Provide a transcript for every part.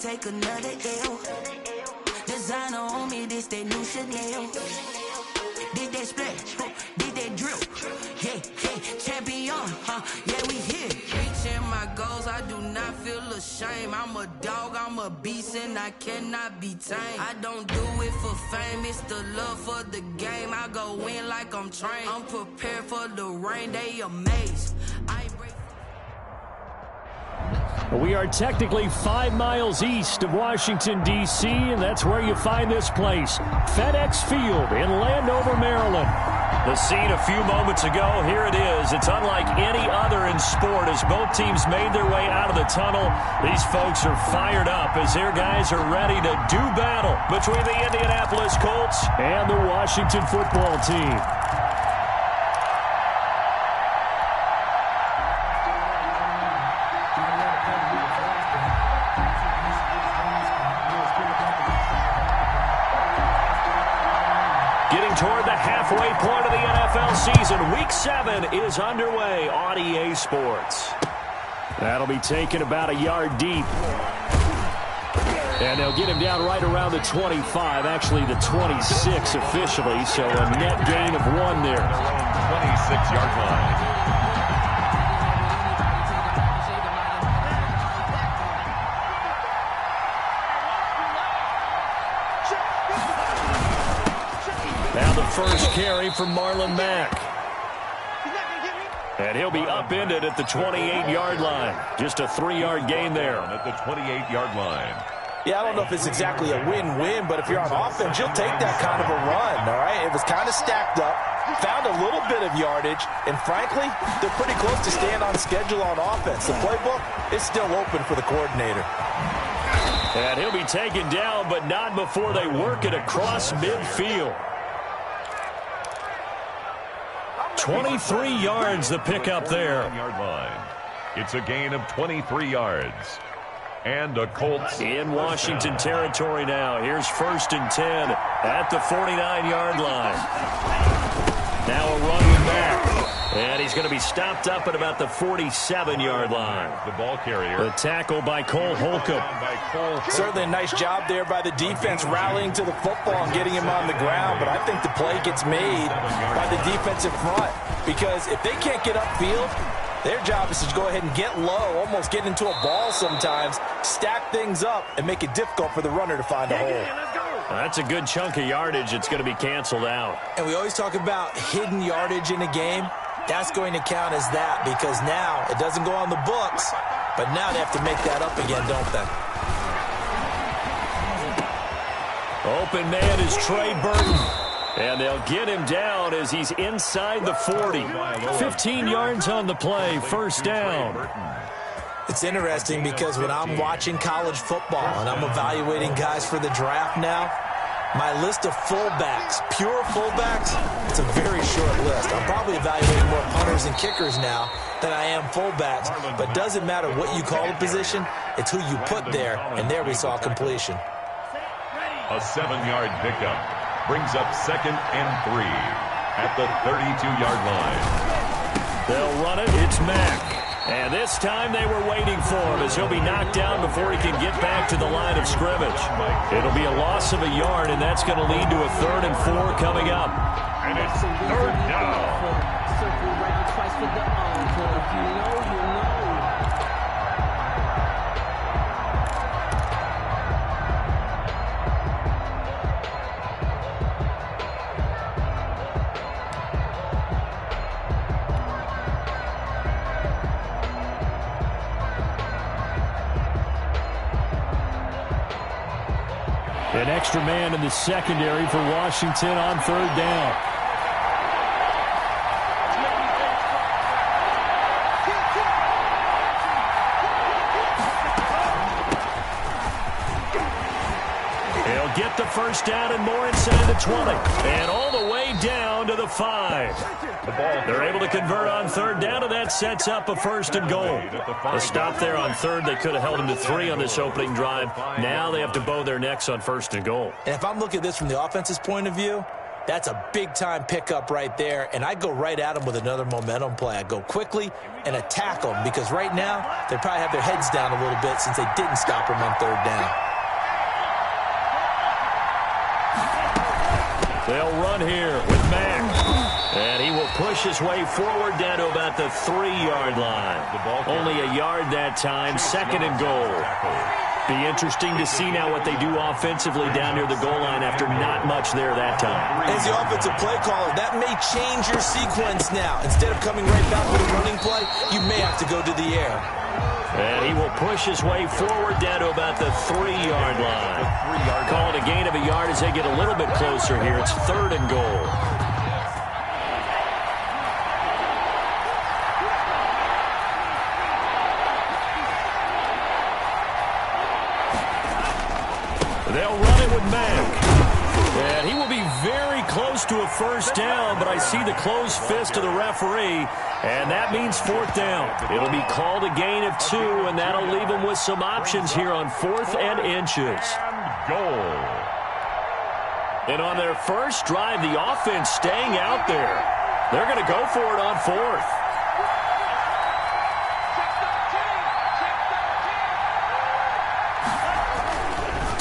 take another L. Designer on me, this that new Chanel. Did that splash, did that drip. Yeah, champion, yeah, we here. Reaching my goals, I do not feel ashamed. I'm a dog, I'm a beast, and I cannot be tamed. I don't do it for fame, it's the love for the game. I go in like I'm trained. I'm prepared for the rain, they amazed. We are technically 5 miles east of Washington, D.C., and that's where you find this place, FedEx Field in Landover, Maryland. The scene a few moments ago, here it is. It's unlike any other in sport as both teams made their way out of the tunnel. These folks are fired up as their guys are ready to do battle between the Indianapolis Colts and the Washington football team. Toward the halfway point of the NFL season. Week 7 is underway on EA Sports. That'll be taken about a yard deep. And they'll get him down right around the 25, actually the 26 officially, so a net gain of 1 there. 26-yard line. First carry from Marlon Mack. And he'll be upended at the 28-yard line. Just a 3-yard gain there. At the 28-yard line. Yeah, I don't know if it's exactly a win-win, but if you're on offense, you'll take that kind of a run, all right? It was kind of stacked up, found a little bit of yardage, and frankly, they're pretty close to staying on schedule on offense. The playbook is still open for the coordinator. And he'll be taken down, but not before they work it across midfield. 23 yards the pickup there. Yard line. It's a gain of 23 yards. And a Colts in Washington territory now. Here's 1st and 10 at the 49-yard line. Now a run with Mack. And he's going to be stopped up at about the 47-yard line. The ball carrier. The tackle by Cole Holcomb. Certainly a nice job there by the defense rallying to the football and getting him on the ground. But I think the play gets made by the defensive front. Because if they can't get upfield, their job is to go ahead and get low, almost get into a ball sometimes, stack things up, and make it difficult for the runner to find a hole. That's a good chunk of yardage. It's going to be canceled out. And we always talk about hidden yardage in a game. That's going to count as that because now it doesn't go on the books, but now they have to make that up again, don't they? Open man is Trey Burton. And they'll get him down as he's inside the 40. 15 yards on the play, 1st down. It's interesting because when I'm watching college football and I'm evaluating guys for the draft now, my list of fullbacks, pure fullbacks, it's a very short list. I'm probably evaluating more punters and kickers now than I am fullbacks, but doesn't matter what you call the position, it's who you put there, and there we saw completion. A 7-yard pickup. Brings up 2nd and 3 at the 32-yard line. They'll run it. It's Mack. And this time they were waiting for him as he'll be knocked down before he can get back to the line of scrimmage. It'll be a loss of a yard, and that's going to lead to a 3rd and 4 coming up. And it's 3rd down. An extra man in the secondary for Washington on 3rd down. He'll get the 1st down and more inside the 20. And all the way down to the 5. They're able to convert on 3rd down, and that sets up a 1st and goal. A stop there on 3rd. They could have held him to 3 on this opening drive. Now they have to bow their necks on 1st and goal. And if I'm looking at this from the offense's point of view, That's a big-time pickup right there, and I go right at them with another momentum play. I go quickly and attack them because right now they probably have their heads down a little bit since they didn't stop them on third down. They'll run here with Mack. And he will push his way forward down to about the 3-yard line. Only a yard that time, second and goal. Be interesting to see now what they do offensively down near the goal line after not much there that time. As the offensive play caller, that may change your sequence now. Instead of coming right back with a running play, you may have to go to the air. And he will push his way forward down to about the 3-yard line. Call it a gain of a yard as they get a little bit closer here. It's third and goal. They'll run it with Mack. And he will be very close to a first down, but I see the closed fist of the referee, and that means fourth down. It'll be called a gain of 2, and that'll leave them with some options here on 4th and inches. Goal. And on their first drive, the offense staying out there. They're going to go for it on 4th.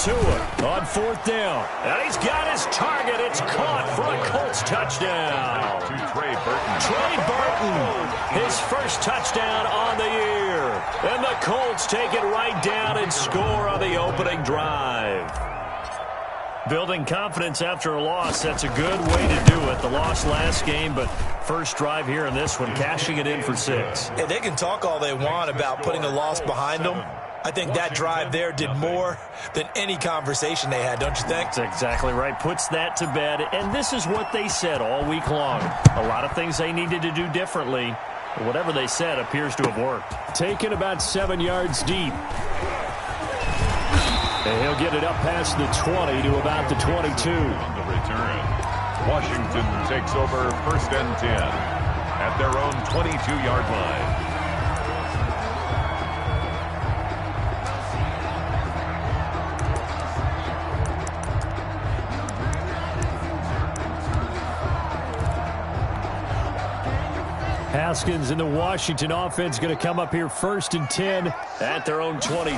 Tua on 4th down. And he's got his target. It's caught for a Colts touchdown. To Trey Burton. Trey Burton, his first touchdown on the year. And the Colts take it right down and score on the opening drive. Building confidence after a loss, that's a good way to do it. The loss last game, but first drive here in this one, cashing it in for 6. Hey, they can talk all they want about putting a loss behind them. I think that drive there did more than any conversation they had, don't you think? That's exactly right. Puts that to bed. And this is what they said all week long. A lot of things they needed to do differently. Whatever they said appears to have worked. Taken about 7 yards deep. And he'll get it up past the 20 to about the 22. On the return, Washington takes over 1st and 10 at their own 22-yard line. Haskins and the Washington offense going to come up here 1st and 10 at their own 22.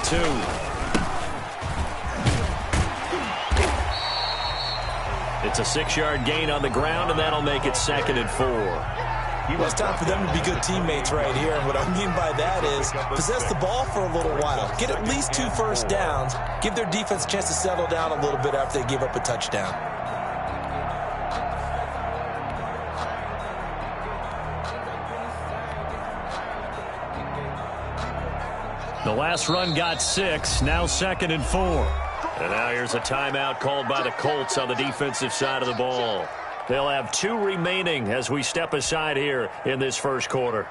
It's a 6-yard gain on the ground, and that'll make it 2nd and 4. Well, it's time for them to be good teammates right here. And what I mean by that is possess the ball for a little while. Get at least 2 first downs. Give their defense a chance to settle down a little bit after they give up a touchdown. The last run got 6, now 2nd and 4. And now here's a timeout called by the Colts on the defensive side of the ball. They'll have 2 remaining as we step aside here in this first quarter.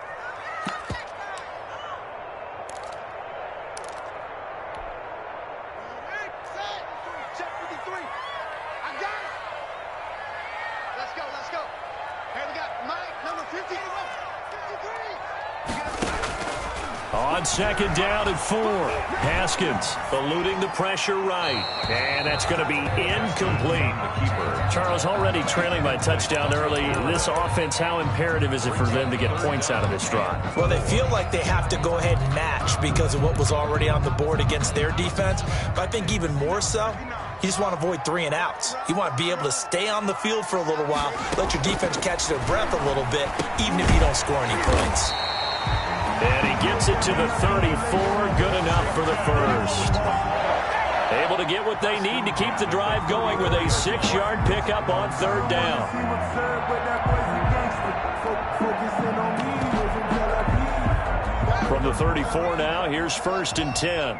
On 2nd down and 4. Haskins eluding the pressure right. And that's going to be incomplete. Charles, already trailing by touchdown early. This offense, how imperative is it for them to get points out of this drive? Well, they feel like they have to go ahead and match because of what was already on the board against their defense. But I think even more so, you just want to avoid 3 and outs. You want to be able to stay on the field for a little while, let your defense catch their breath a little bit, even if you don't score any points. And he gets it to the 34. Good enough for the first. Able to get what they need to keep the drive going with a 6-yard pickup on 3rd down. From the 34 now, here's 1st and 10.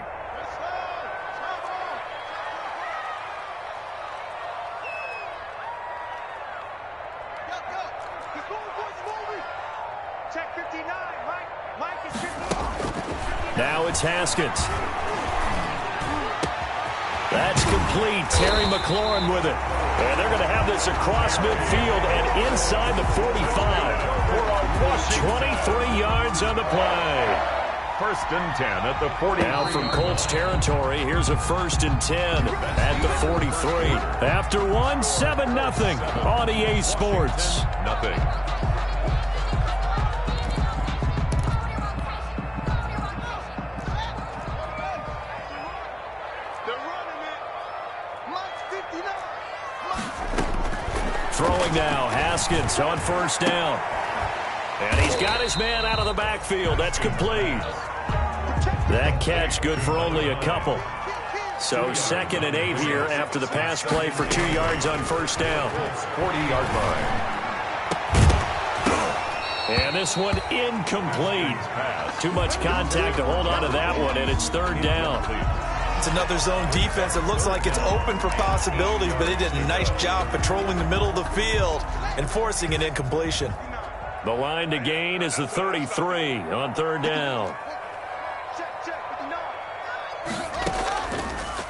Now it's Haskins. That's complete. Terry McLaurin with it. And they're going to have this across midfield and inside the 45. 23 yards on the play. First and 10 at the 40. Now from Colts territory, here's a first and 10 at the 43. After one, 7-0 on EA Sports. Nothing. Throwing now, Haskins on first down. And he's got his man out of the backfield. That's complete. That catch good for only a couple. So 2nd and 8 here after the pass play for 2 yards on first down. 40-yard line. And this one incomplete. Too much contact to hold on to that one, and it's 3rd down. It's another zone defense. It looks like it's open for possibilities, but they did a nice job patrolling the middle of the field and forcing an incompletion. The line to gain is the 33 on 3rd down.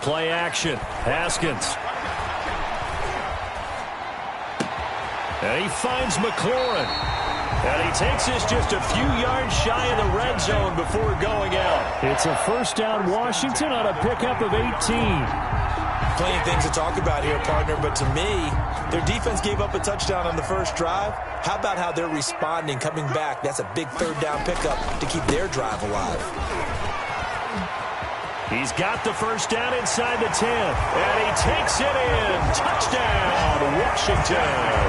Play action. Haskins. And he finds McLaurin. And he takes this just a few yards shy of the red zone before going out. It's a first down Washington on a pickup of 18. Plenty of things to talk about here, partner, but to me, their defense gave up a touchdown on the first drive. How about how they're responding, coming back? That's a big 3rd down pickup to keep their drive alive. He's got the first down inside the 10, and he takes it in. Touchdown, Washington.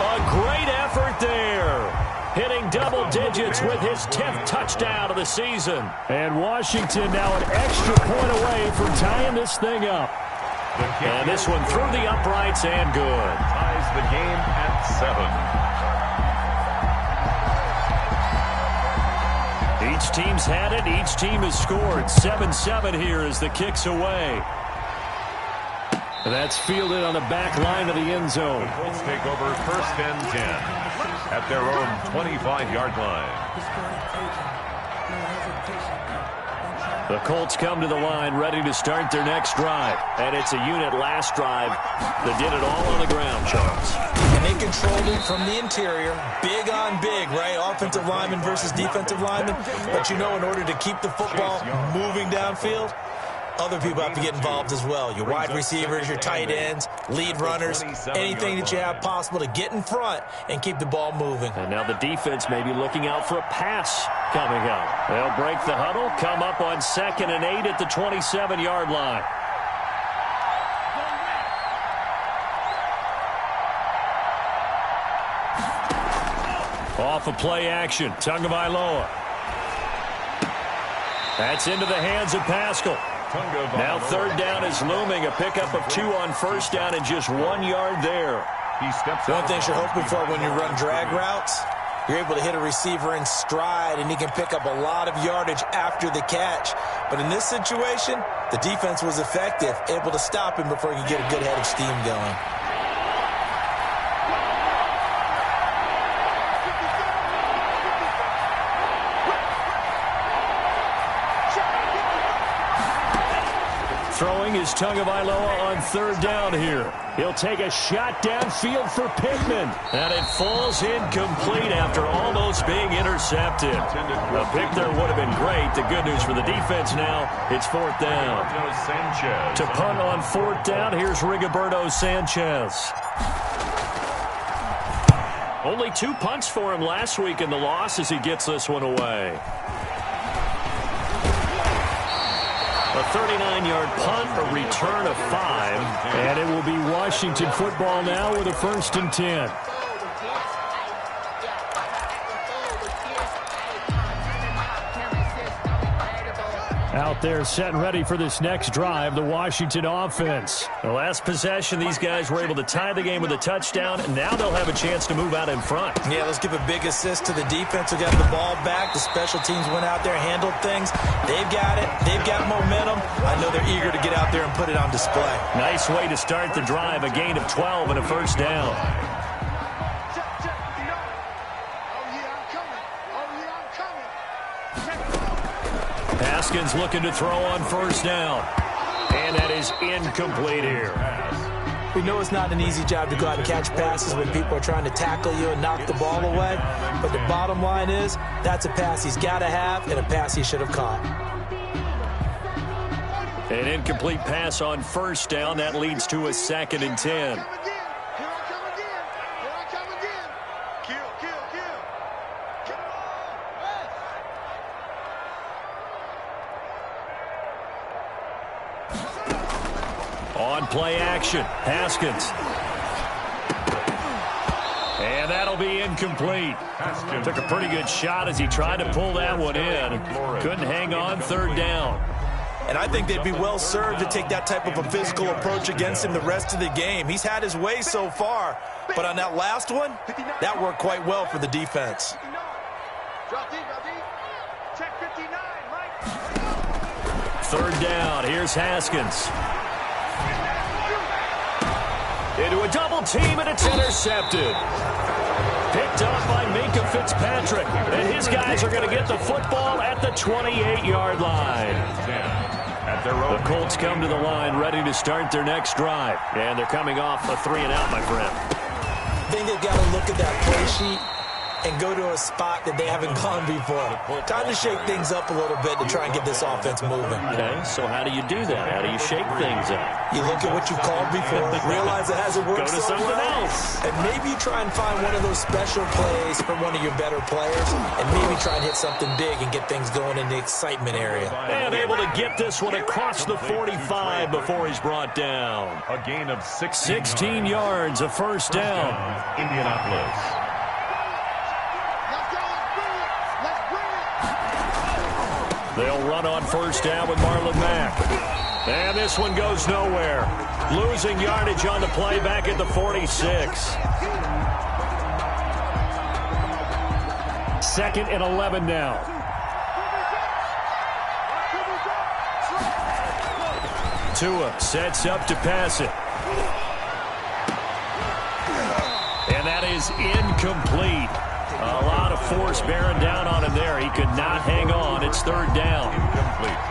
A great effort there. Hitting double digits with his 10th touchdown of the season. And Washington now an extra point away from tying this thing up. And this one through the uprights and good. Ties the game at 7. Each team's had it. Each team has scored. 7-7 here as the kick's away. That's fielded on the back line of the end zone. The Colts take over first and 10 at their own 25-yard line. The Colts come to the line ready to start their next drive. And it's a unit last drive that did it all on the ground, Charles. And they controlled it from the interior. Big on big, right? Offensive lineman versus defensive lineman. But you know, in order to keep the football moving downfield, other people have to get involved as well. Your wide receivers, your tight ends, lead runners, anything that you have possible to get in front and keep the ball moving. And now the defense may be looking out for a pass coming up. They'll break the huddle, come up on 2nd and 8 at the 27-yard line. Off of play action, Tagovailoa. That's into the hands of Pascal. Now 3rd down is looming. A pickup of 2 on first down and just 1 yard there. One thing you're hoping for when you run drag routes, you're able to hit a receiver in stride, and he can pick up a lot of yardage after the catch. But in this situation, the defense was effective, able to stop him before he could get a good head of steam going. Throwing is Tagovailoa on 3rd down here. He'll take a shot downfield for Pittman. And it falls incomplete after almost being intercepted. A pick there would have been great. The good news for the defense now, it's 4th down. To punt on 4th down, here's Rigoberto Sanchez. Only 2 punts for him last week in the loss as he gets this one away. A 39-yard punt, a return of 5. And it will be Washington football now with a 1st and 10. Out there set and ready for this next drive, the Washington offense. The last possession, these guys were able to tie the game with a touchdown, and now they'll have a chance to move out in front. Yeah, let's give a big assist to the defense who got the ball back. The special teams went out there, handled things. They've got it. They've got momentum. I know they're eager to get out there and put it on display. Nice way to start the drive, a gain of 12 and a 1st down. Haskins looking to throw on 1st down. And that is incomplete here. We know it's not an easy job to go out and catch passes when people are trying to tackle you and knock the ball away. But the bottom line is, that's a pass he's got to have and a pass he should have caught. An incomplete pass on first down. That leads to a 2nd and 10. On play action, Haskins. And that'll be incomplete. Took a pretty good shot as he tried to pull that one in. Couldn't hang on, 3rd down. And I think they'd be well served to take that type of a physical approach against him the rest of the game. He's had his way so far, but on that last one, that worked quite well for the defense. Third down, here's Haskins. Into a double team, and it's intercepted. Picked up by Minka Fitzpatrick. And his guys are going to get the football at the 28-yard line. The Colts come to the line ready to start their next drive. And they're coming off a 3-and-out, my friend. I think they've got to look at that play sheet and go to a spot that they haven't gone before. Time to shake things up a little bit to try and get this offense moving. Okay, so how do you do that? How do you shake things up? You look at what you've called before, realize it hasn't worked so well. Go to something else. And maybe you try and find one of those special plays from one of your better players, and maybe try and hit something big and get things going in the excitement area. And able to get this one across the 45 before he's brought down. A gain of 16 yards, a first down. Indianapolis. They'll run on first down with Marlon Mack. And this one goes nowhere. Losing yardage on the play back at the 46. 2nd and 11 now. Tua sets up to pass it. And that is incomplete. A lot of force bearing down on him there. He could not hang on. It's 3rd down.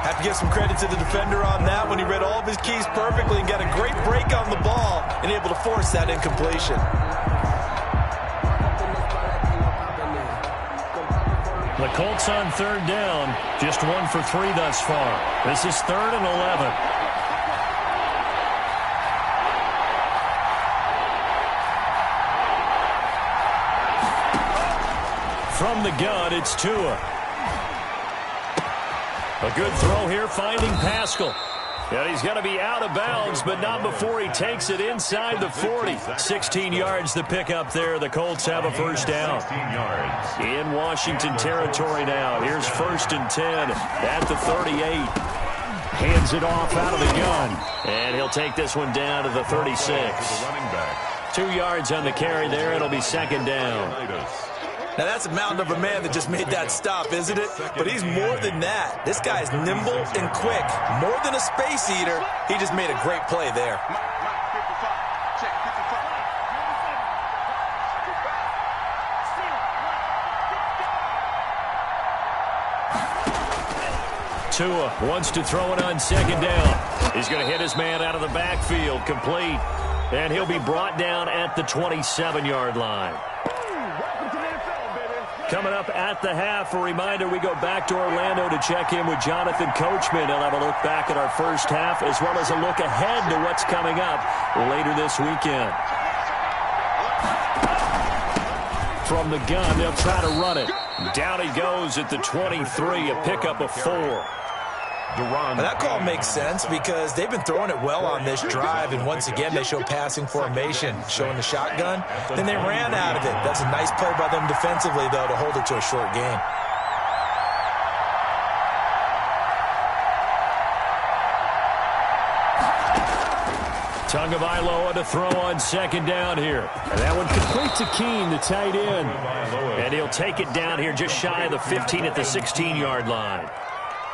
Have to give some credit to the defender on that when he read all of his keys perfectly and got a great break on the ball and able to force that incompletion. The Colts on 3rd down. Just 1 for 3 thus far. This is 3rd and 11. From the gun, it's Tua. A good throw here, finding Pascal. And he's going to be out of bounds, but not before he takes it inside the 40. 16 yards to pick up there. The Colts have a first down. 16 yards. In Washington territory now. Here's 1st and 10 at the 38. Hands it off out of the gun. And he'll take this one down to the 36. 2 yards on the carry there. It'll be 2nd down. Now, that's a mountain of a man that just made that stop, isn't it? But he's more than that. This guy's nimble and quick. More than a space eater, he just made a great play there. Tua wants to throw it on 2nd down. He's going to hit his man out of the backfield, complete. And he'll be brought down at the 27-yard line. Coming up at the half, a reminder, we go back to Orlando to check in with Jonathan Coachman. He'll have a look back at our first half as well as a look ahead to what's coming up later this weekend. From the gun, they'll try to run it. Down he goes at the 23, a pickup of 4. Well, that call makes sense because they've been throwing it well on this drive, and once again they show passing formation, showing the shotgun. Then they ran out of it. That's a nice play by them defensively, though, to hold it to a short gain. Tagovailoa to throw on 2nd down here. And that one complete to Keene, the tight end. And he'll take it down here just shy of the 15 at the 16-yard line.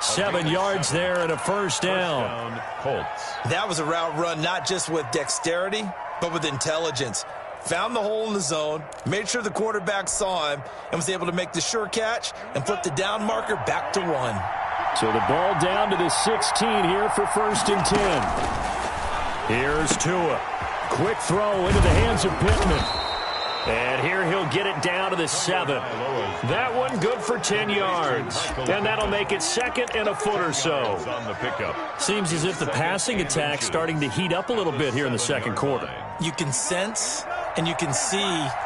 7 yards there and a first down. Colts. That was a route run not just with dexterity, but with intelligence. Found the hole in the zone, made sure the quarterback saw him, and was able to make the sure catch and flip the down marker back to 1. So the ball down to the 16 here for 1st and 10. Here's Tua. Quick throw into the hands of Pittman. And here he'll get it down to the 7. That one good for 10 yards. And that'll make it second and a foot or so. Seems as if the passing attack's starting to heat up a little bit here in the second quarter. You can sense and you can see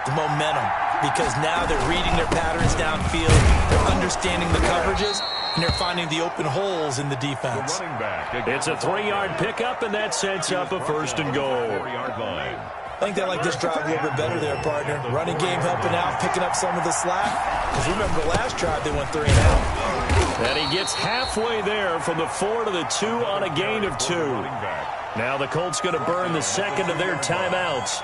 the momentum because now they're reading their patterns downfield, they're understanding the coverages, and they're finding the open holes in the defense. It's a 3-yard pickup, and that sets up a first and goal. I think they like this drive a little bit better there, partner. Running game helping out, picking up some of the slack. Because remember the last drive, they went 3 and out. And he gets halfway there from the 4 to the 2 on a gain of 2. Now the Colts going to burn the second of their timeouts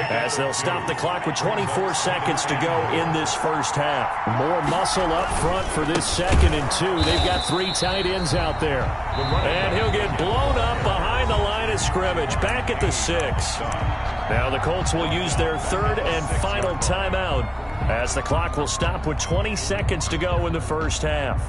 as they'll stop the clock with 24 seconds to go in this first half. More muscle up front for this second and 2. They've got 3 tight ends out there. And he'll get blown up behind the line of scrimmage, back at the 6. Now the Colts will use their third and final timeout as the clock will stop with 20 seconds to go in the first half.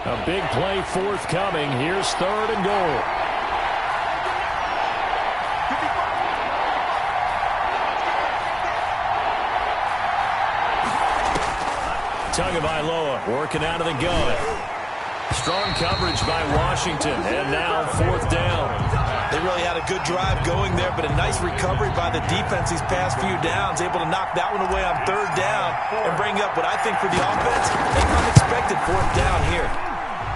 A big play forthcoming. Here's third and goal. Tagovailoa working out of the gun. Strong coverage by Washington, and now fourth down. They really had a good drive going there, but a nice recovery by the defense these past few downs, able to knock that one away on third down and bring up what I think for the offense, an unexpected fourth down here.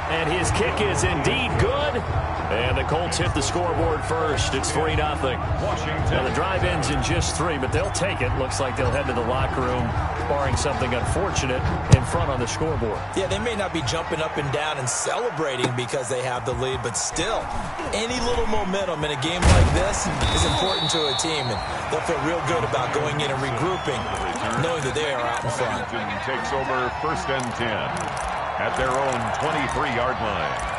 And his kick is indeed good. And the Colts hit the scoreboard first. It's 3-0. Now the drive ends in just 3, but they'll take it. Looks like they'll head to the locker room, barring something unfortunate, in front on the scoreboard. Yeah, they may not be jumping up and down and celebrating because they have the lead, but still, any little momentum in a game like this is important to a team, and they'll feel real good about going in and regrouping, knowing that they are out in front. Takes over first and 10 at their own 23-yard line.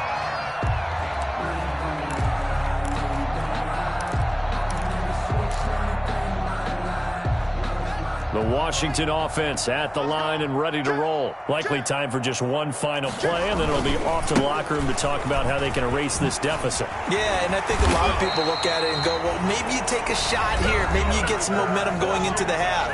The Washington offense at the line and ready to roll. Likely time for just one final play, and then it'll be off to the locker room to talk about how they can erase this deficit. Yeah, and I think a lot of people look at it and go, well, maybe you take a shot here. Maybe you get some momentum going into the half.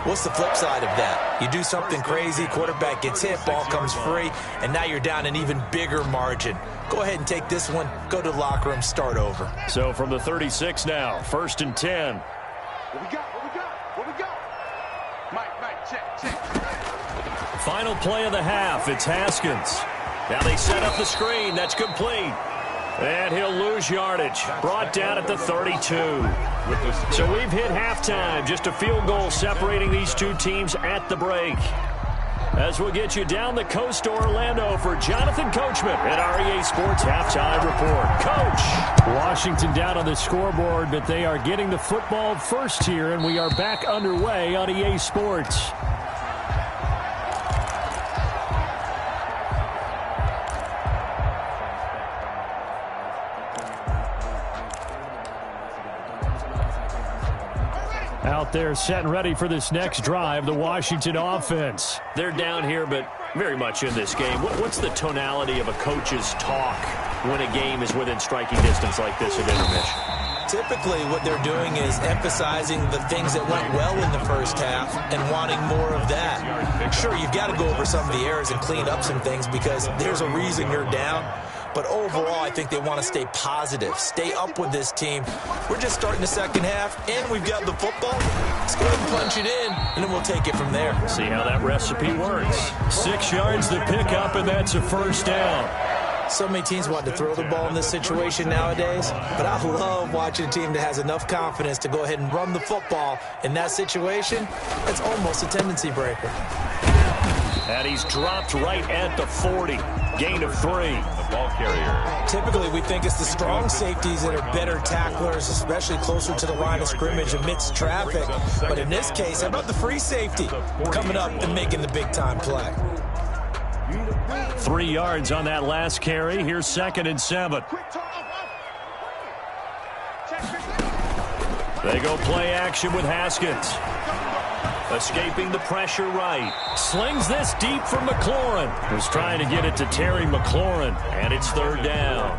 What's the flip side of that? You do something crazy, quarterback gets hit, ball comes free, and now you're down an even bigger margin. Go ahead and take this one, go to the locker room, start over. So from the 36 now, first and 10. What we got? Mike, check. Final play of the half, it's Haskins. Now they set up the screen, that's complete. And he'll lose yardage, brought down at the 32. So we've hit halftime, just a field goal separating these two teams at the break. As we'll get you down the coast to Orlando for Jonathan Coachman at our EA Sports Halftime Report. Coach! Washington down on the scoreboard, but they are getting the football first here, and we are back underway on EA Sports. Out there set and ready for this next drive, the Washington offense. They're down here, but very much in this game. What's the tonality of a coach's talk when a game is within striking distance like this at intermission? Typically, what they're doing is emphasizing the things that went well in the first half and wanting more of that. Sure, you've got to go over some of the errors and clean up some things because there's a reason you're down. But overall, I think they want to stay positive, stay up with this team. We're just starting the second half, and we've got the football. Let's go ahead and punch it in, and then we'll take it from there. See how that recipe works. 6 yards to pick up, and that's a first down. So many teams want to throw the ball in this situation nowadays, but I love watching a team that has enough confidence to go ahead and run the football. In that situation, it's almost a tendency breaker. And he's dropped right at the 40. Gain of 3. The ball carrier. Typically, we think it's the strong safeties that are better tacklers, especially closer to the line of scrimmage amidst traffic. But in this case, how about the free safety coming up and making the big-time play? 3 yards on that last carry. Here's 2nd and 7. They go play action with Haskins. Escaping the pressure right. Slings this deep for McLaurin. Was trying to get it to Terry McLaurin, and it's third down.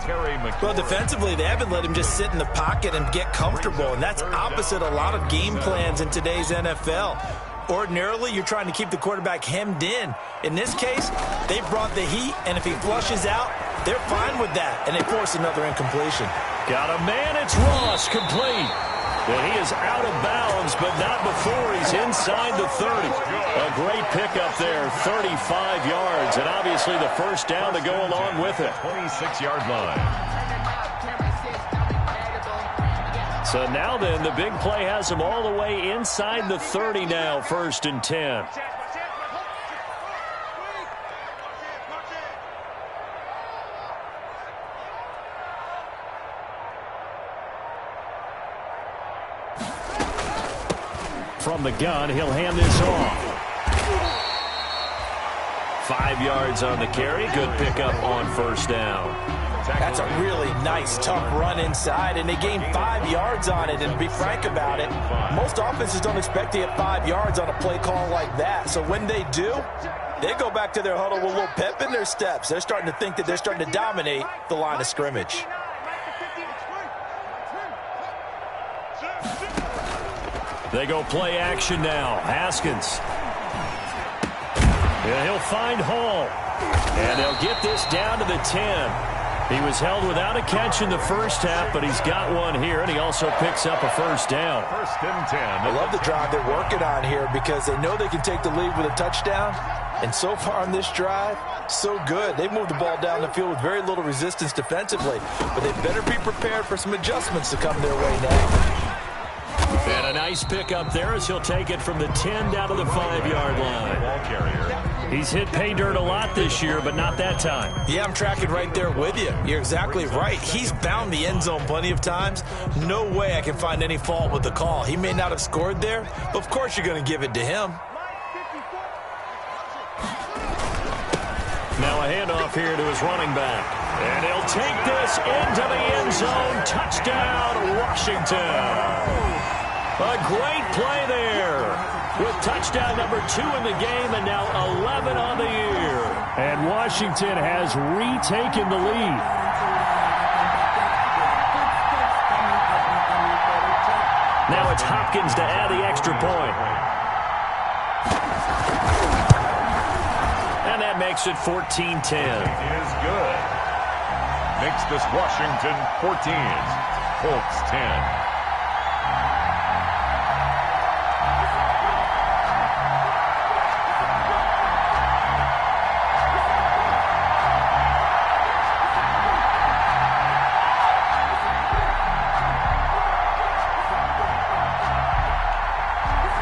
Well, defensively, they haven't let him just sit in the pocket and get comfortable, and that's opposite a lot of game plans in today's NFL. Ordinarily, you're trying to keep the quarterback hemmed in. In this case, they brought the heat, and if he flushes out, they're fine with that, and they force another incompletion. Got a man, it's Ross, complete. And he is out of bounds, but not before he's inside the 30. A great pickup there, 35 yards, and obviously the first down to go along with it. 26-yard line. So now then, the big play has him all the way inside the 30 now, 1st and 10. From the gun, he'll hand this off. 5 yards on the carry. Good pickup on 1st down. That's a really nice, tough run inside, and they gained 5 yards on it. And to be frank about it, most offenses don't expect to get 5 yards on a play call like that. So when they do, they go back to their huddle with a little pep in their steps. They're starting to think that they're starting to dominate the line of scrimmage. They go play action now. Haskins. And he'll find Hall. And they'll get this down to the 10. He was held without a catch in the first half, but he's got one here, and he also picks up a 1st down. 1st and 10. I love the drive they're working on here because they know they can take the lead with a touchdown. And so far on this drive, so good. They've moved the ball down the field with very little resistance defensively, but they better be prepared for some adjustments to come their way now. And a nice pickup there as he'll take it from the 10 down to the 5-yard line. Ball carrier. He's hit pay dirt a lot this year, but not that time. Yeah, I'm tracking right there with you. You're exactly right. He's bound the end zone plenty of times. No way I can find any fault with the call. He may not have scored there, but of course you're going to give it to him. Now a handoff here to his running back. And he'll take this into the end zone. Touchdown, Washington. A great play there with touchdown number 2 in the game and now 11 on the year. And Washington has retaken the lead. Now it's Hopkins to add the extra point. And that makes it 14-10. Is good. Makes this Washington 14. Colts 10.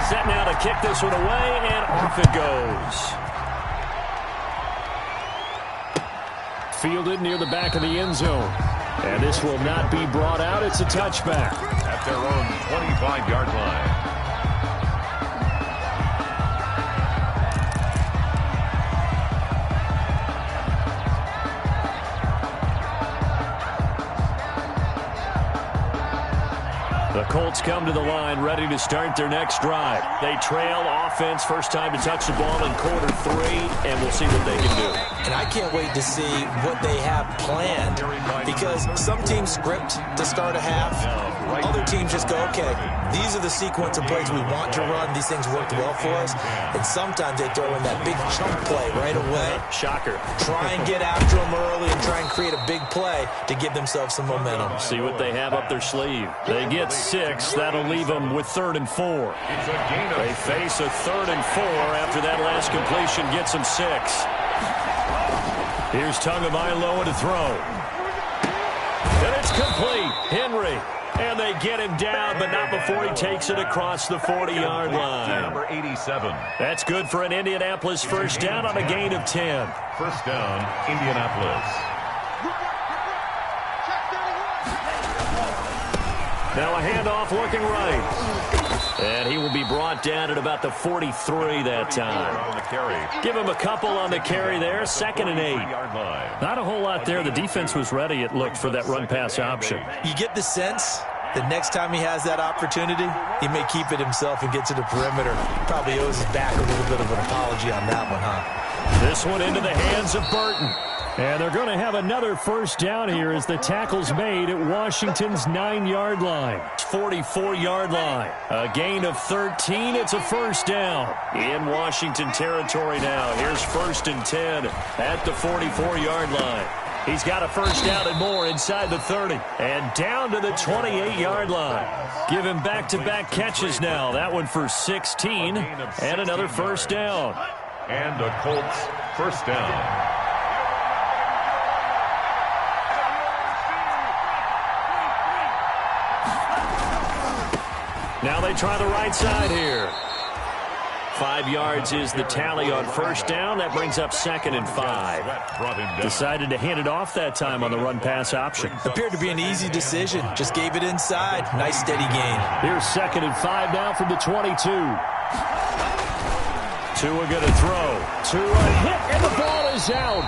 Set now to kick this one away, and off it goes. Fielded near the back of the end zone. And this will not be brought out. It's a touchback. At their own 25-yard line. The Colts come to the line ready to start their next drive. They trail offense, first time to touch the ball in quarter 3, and we'll see what they can do. And I can't wait to see what they have planned because some teams script to start a half. Other teams just go, okay, these are the sequence of plays we want to run. These things worked well for us. And sometimes they throw in that big chunk play right away. Shocker. Try and get after them early and try and create a big play to give themselves some momentum. See what they have up their sleeve. They get 6. That'll leave them with 3rd and 4. They face a 3rd and 4 after that last completion gets them 6. Here's Tagovailoa to throw. And it's complete. Henry. And they get him down, but not before he takes it across the 40-yard line. Number 87. That's good for an Indianapolis first down on a gain of 10. First down, Indianapolis. Now a handoff looking right. And he will be brought down at about the 43 that time. Give him a couple on the carry there. 2nd and 8. Not a whole lot there. The defense was ready, it looked, for that run-pass option. You get the sense The next time he has that opportunity, he may keep it himself and get to the perimeter. Probably owes his back a little bit of an apology on that one, huh? This one into the hands of Burton. And they're going to have another first down here as the tackle's made at Washington's 9-yard line. 44-yard line. A gain of 13. It's a first down. In Washington territory now. Here's 1st and 10 at the 44-yard line. He's got a first down and more inside the 30. And down to the 28-yard line. Give him back-to-back catches now. That one for 16. And another first down. And a Colts first down. Now they try the right side here. 5 yards is the tally on first down. That brings up 2nd and 5. Decided to hand it off that time on the run-pass option. Appeared to be an easy decision. Just gave it inside. Nice steady gain. Here's 2nd and 5 now from the 22. Tua going to throw. Tua hit, and the ball is out.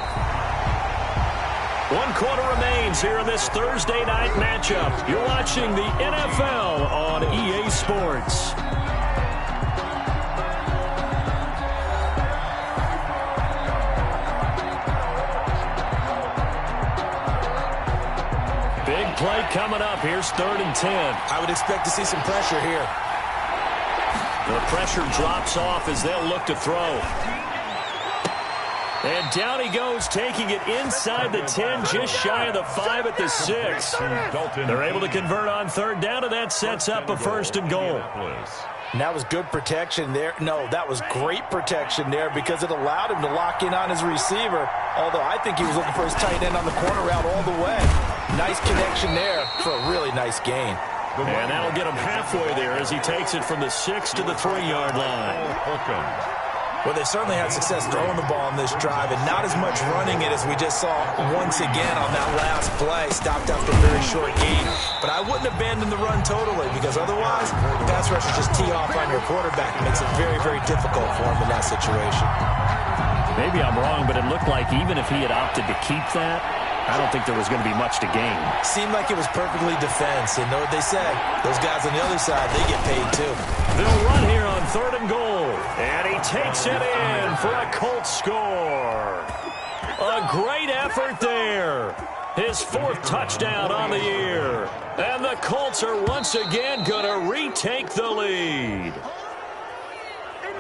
1 quarter remains here in this Thursday night matchup. You're watching the NFL on EA Sports. Big play coming up. Here's 3rd and 10. I would expect to see some pressure here. The pressure drops off as they'll look to throw. And down he goes, taking it inside the 10, just shy of the 5 at the 6. They're able to convert on 3rd down, and that sets up a 1st and goal. And that was good protection there. No, that was great protection there because it allowed him to lock in on his receiver, although I think he was looking for his tight end on the corner route all the way. Nice connection there for a really nice gain. And that'll get him halfway there as he takes it from the 6 to the 3-yard line. Well, they certainly had success throwing the ball on this drive, and not as much running it as we just saw once again on that last play. Stopped after a very short gain. But I wouldn't abandon the run totally, because otherwise, pass rushers just tee off on your quarterback. It makes it very, very difficult for him in that situation. Maybe I'm wrong, but it looked like even if he had opted to keep that, I don't think there was going to be much to gain. Seemed like it was perfectly defense, and know what they say. Those guys on the other side, they get paid too. They'll run here on 3rd and goal, and he takes it in for a Colts score. A great effort there. His 4th touchdown on the year. And the Colts are once again going to retake the lead.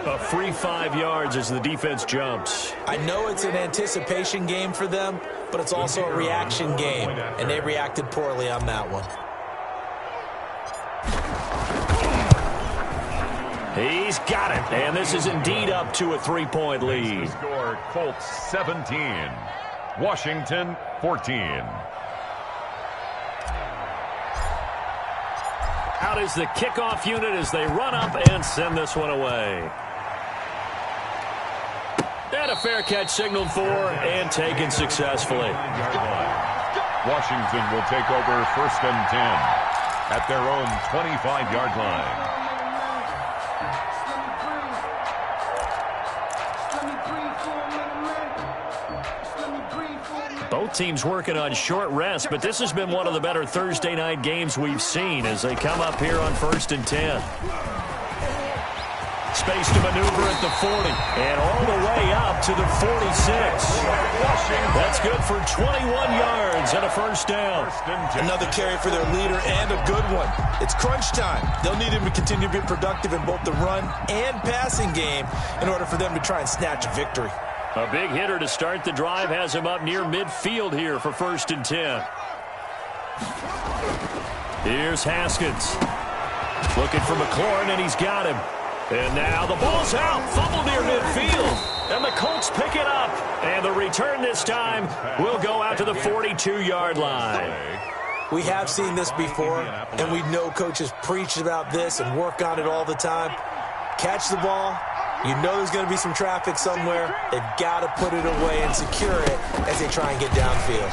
A free 5 yards as the defense jumps. I know it's an anticipation game for them, but it's also a reaction game, and they reacted poorly on that one. He's got it, and this is indeed up to a 3-point lead. Score Colts 17, Washington 14. Out is the kickoff unit as they run up and send this one away. And a fair catch signaled for and taken successfully. Washington will take over 1st and 10 at their own 25-yard line. Both teams working on short rest, but this has been one of the better Thursday night games we've seen as they come up here on 1st and 10. Space to maneuver at the 40 and all the way up to the 46. That's good for 21 yards and a first down. Another carry for their leader and a good one. It's crunch time. They'll need him to continue to be productive in both the run and passing game in order for them to try and snatch a victory. A big hitter to start the drive has him up near midfield here for 1st and 10. Here's Haskins. Looking for McLaurin, and he's got him. And now the ball's out. Fumble near midfield. And the Colts pick it up. And the return this time will go out to the 42-yard line. We have seen this before, and we know coaches preach about this and work on it all the time. Catch the ball. You know there's going to be some traffic somewhere. They've got to put it away and secure it as they try and get downfield.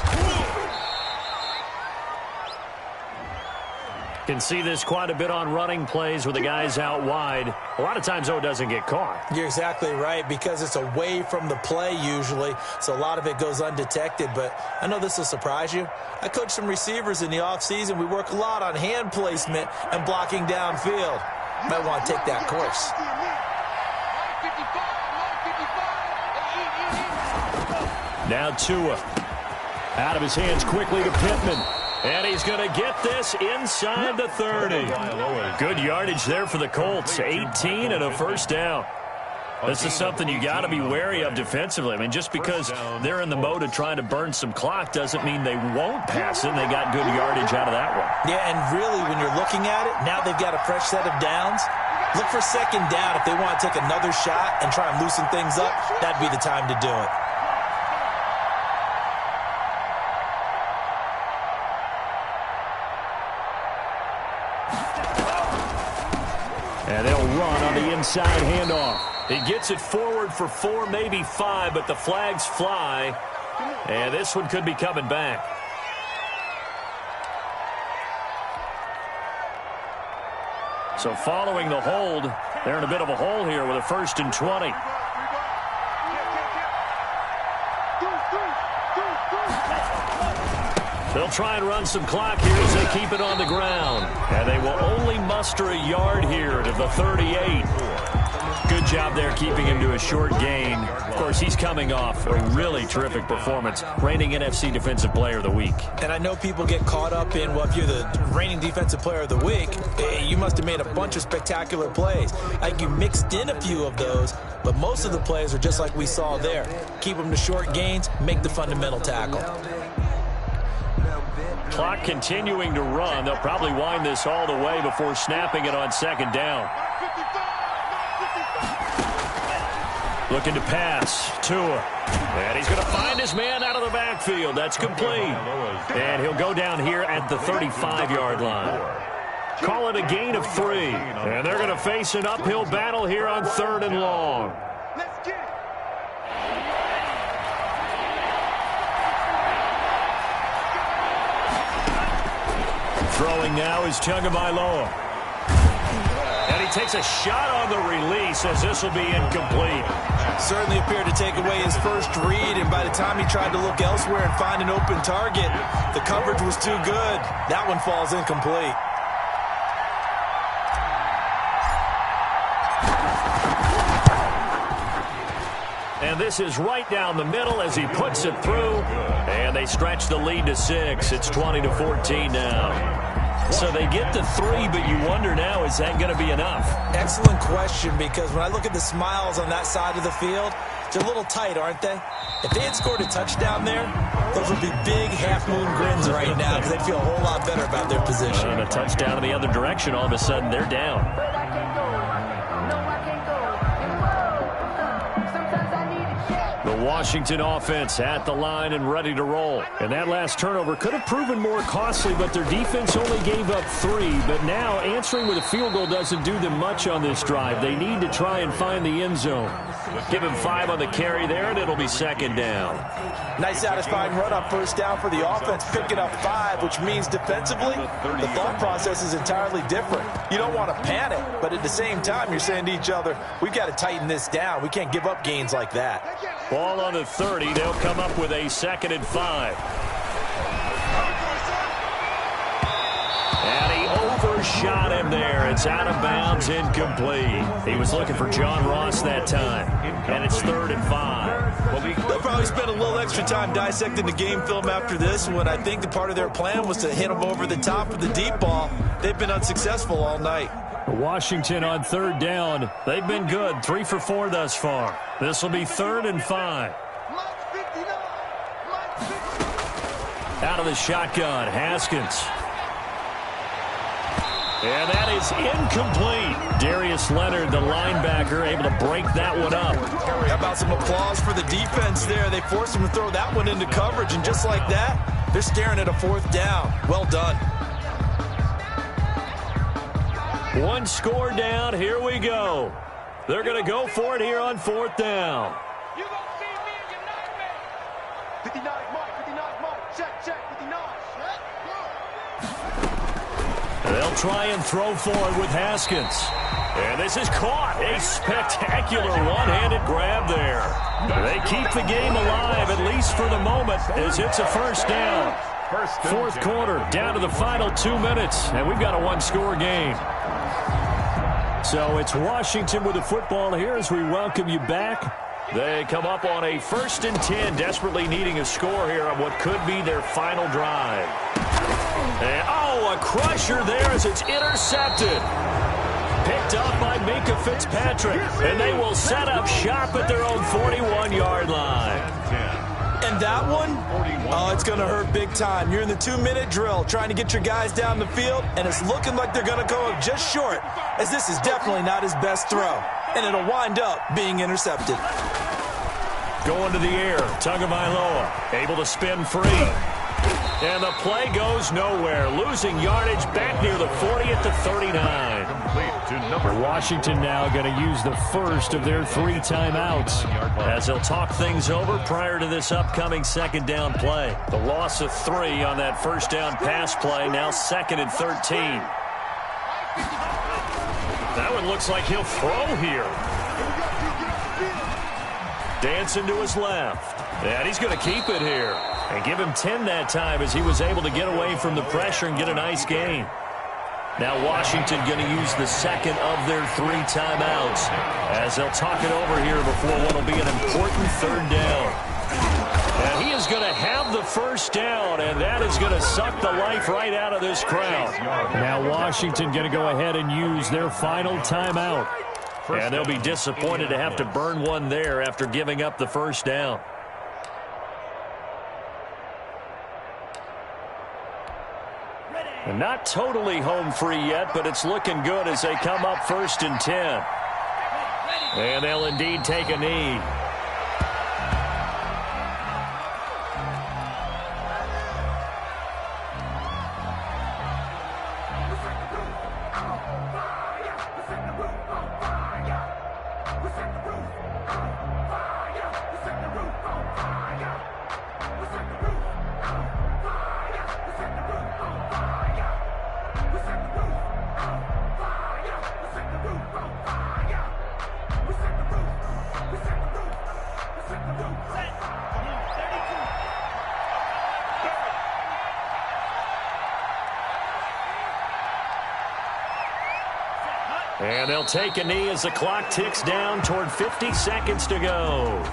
Can see this quite a bit on running plays with the guys out wide. A lot of times, though, it doesn't get caught. You're exactly right, because it's away from the play usually, so a lot of it goes undetected. But I know this will surprise you. I coach some receivers in the offseason. We work a lot on hand placement and blocking downfield. Might want to take that course. Now Tua. Out of his hands quickly to Pittman. And he's going to get this inside the 30. Good yardage there for the Colts. 18 and a first down. This is something you got to be wary of defensively. I mean, just because they're in the mode of trying to burn some clock doesn't mean they won't pass it. And they got good yardage out of that one. Yeah, and really, when you're looking at it, now they've got a fresh set of downs. Look for second down if they want to take another shot and try and loosen things up. That'd be the time to do it. And they'll run on the inside handoff. He gets it forward for 4, maybe 5, but the flags fly. And this one could be coming back. So following the hold, they're in a bit of a hole here with a 1st and 20. They'll try and run some clock here as they keep it on the ground. And they will only muster a yard here to the 38. Good job there keeping him to a short gain. Of course, he's coming off a really terrific performance, reigning NFC Defensive Player of the Week. And I know people get caught up in, well, if you're the reigning Defensive Player of the Week, you must have made a bunch of spectacular plays. I think you mixed in a few of those, but most of the plays are just like we saw there. Keep them to short gains, make the fundamental tackle. Clock continuing to run. They'll probably wind this all the way before snapping it on second down. Looking to pass. Tua. And he's going to find his man out of the backfield. That's complete. And he'll go down here at the 35-yard line. Call it a gain of 3. And they're going to face an uphill battle here on 3rd and long. Let's get it. Throwing now is Tagovailoa. And he takes a shot on the release as this will be incomplete. Certainly appeared to take away his first read, and by the time he tried to look elsewhere and find an open target, the coverage was too good. That one falls incomplete. And this is right down the middle as he puts it through. And they stretch the lead to 6. It's 20-14 now. So they get to 3, but you wonder now, is that going to be enough? Excellent question, because when I look at the smiles on that side of the field, they're a little tight, aren't they? If they had scored a touchdown there, those would be big half-moon grins right now because they'd feel a whole lot better about their position. And a touchdown in the other direction, all of a sudden they're down. The Washington offense at the line and ready to roll. And that last turnover could have proven more costly, but their defense only gave up 3. But now answering with a field goal doesn't do them much on this drive. They need to try and find the end zone. Give him 5 on the carry there, and it'll be second down. Nice satisfying run on first down for the offense, picking up 5, which means defensively, the thought process is entirely different. You don't want to panic, but at the same time, you're saying to each other, we've got to tighten this down. We can't give up gains like that. Ball on the 30. They'll come up with a 2nd and 5. And he overshot him there. It's out of bounds, incomplete. He was looking for John Ross that time. And it's 3rd and 5. They'll probably spend a little extra time dissecting the game film after this one. I think the part of their plan was to hit him over the top with the deep ball. They've been unsuccessful all night. Washington on 3rd down. They've been good. 3 for 4 thus far. This will be 3rd and 5. Out of the shotgun, Haskins. And that is incomplete. Darius Leonard, the linebacker, able to break that one up. How about some applause for the defense there? They forced him to throw that one into coverage, and just like that, they're staring at a 4th down. Well done. 1 score down. Here we go. They're going to go for it here on 4th down. You gonna see me in your nightmare. 59 mark, check, 59. They'll try and throw for it with Haskins. And this is caught. A spectacular one-handed grab there. They keep the game alive, at least for the moment, as it's a first down. Fourth quarter, down to the final 2 minutes, and we've got a one-score game. So it's Washington with the football here as we welcome you back. They come up on a 1st and 10, desperately needing a score here on what could be their final drive. And, oh, a crusher there as it's intercepted. Picked up by Minka Fitzpatrick, and they will set up shop at their own 41-yard line. And that one, oh, it's going to hurt big time. You're in the 2-minute drill trying to get your guys down the field, and it's looking like they're going to go up just short, as this is definitely not his best throw, and it'll wind up being intercepted. Going to the air, Tagovailoa, able to spin free. And the play goes nowhere, losing yardage back near the 40 at the 39. Washington now going to use the first of their 3 timeouts as they'll talk things over prior to this upcoming second down play. The loss of 3 on that first down pass play, now 2nd and 13. That one looks like he'll throw here. Dancing to his left. And he's going to keep it here. And give him 10 that time as he was able to get away from the pressure and get a nice gain. Now Washington going to use the second of their 3 timeouts as they'll talk it over here before what will be an important 3rd down. And he is going to have the first down, and that is going to suck the life right out of this crowd. Now Washington going to go ahead and use their final timeout. And they'll be disappointed to have to burn one there after giving up the first down. And not totally home free yet, but it's looking good as they come up 1st and 10. And they'll indeed take a knee. And they'll take a knee as the clock ticks down toward 50 seconds to go.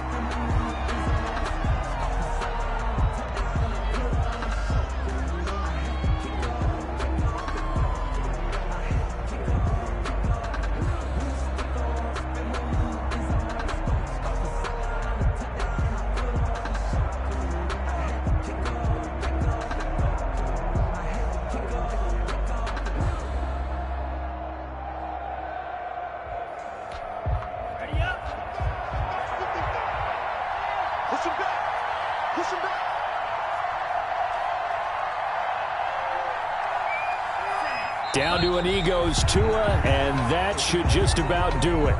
Down to an egos Tua, and that should just about do it.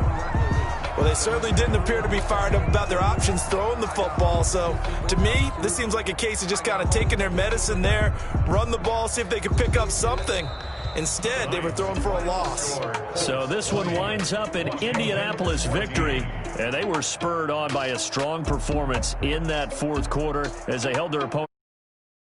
Well, they certainly didn't appear to be fired up about their options throwing the football. So, to me, this seems like a case of just kind of taking their medicine there, run the ball, see if they can pick up something. Instead, they were throwing for a loss. So this one winds up an Indianapolis victory, and they were spurred on by a strong performance in that fourth quarter as they held their opponent.